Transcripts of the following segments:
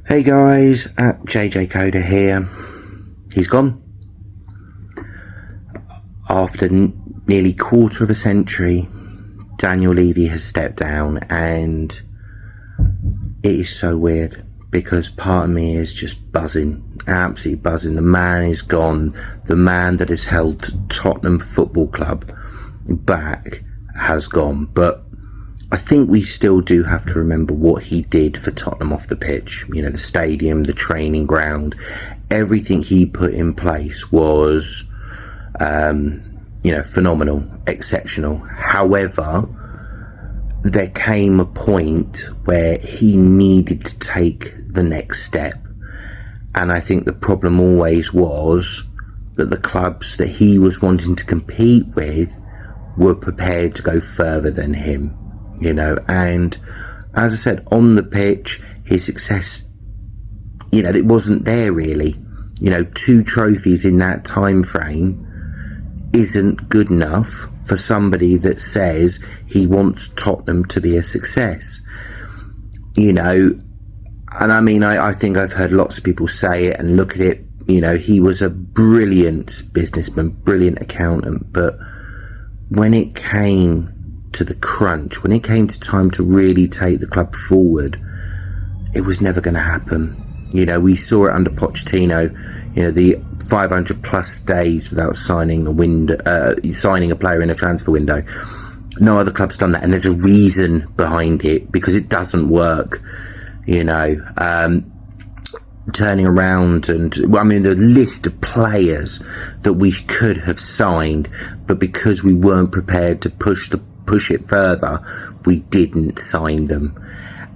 Hey guys, JJ Coda here. He's gone. After nearly quarter of a century, Daniel Levy has stepped down, and it is so weird because part of me is just buzzing, absolutely buzzing. The man is gone. The man that has held Tottenham Football Club back has gone, but I think we still do have to remember what he did for Tottenham off the pitch. You know, the stadium, the training ground, everything he put in place was, phenomenal, exceptional. However, there came a point where he needed to take the next step. And I think the problem always was that the clubs that he was wanting to compete with were prepared to go further than him. You know, and as I said, on the pitch, his success, it wasn't there really. 2 trophies in that time frame isn't good enough for somebody that says he wants Tottenham to be a success. And I mean, I think I've heard lots of people say it and look at it. He was a brilliant businessman, brilliant accountant, but when it came to the crunch, when it came to time to really take the club forward, it was never going to happen. We saw it under Pochettino, the 500 plus days without signing a player in a transfer window. No other club's done that, and there's a reason behind it, because it doesn't work. Turning around and, the list of players that we could have signed, but because we weren't prepared to push it further, we didn't sign them.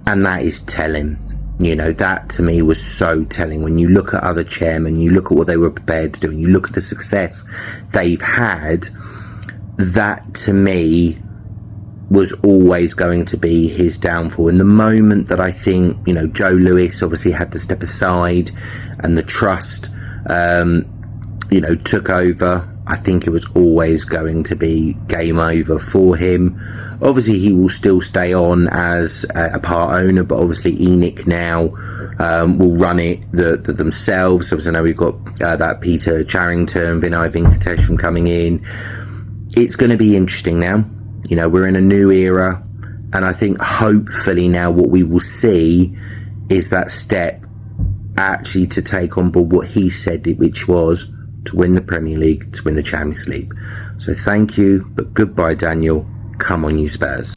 And that is telling. That to me was so telling. When you look at other chairmen, you look at what they were prepared to do, and you look at the success they've had, that to me was always going to be his downfall. In the moment that I think, Joe Lewis obviously had to step aside and the trust, took over, I think it was always going to be game over for him. Obviously, he will still stay on as a part owner, but obviously Enoch now will run it themselves. So I know we've got that Peter Charrington, Vinay Venkatesham coming in. It's going to be interesting now. We're in a new era, and I think hopefully now what we will see is that step actually to take on board what he said, which was to win the Premier League, to win the Champions League. So thank you, but goodbye, Daniel. Come on, you Spurs.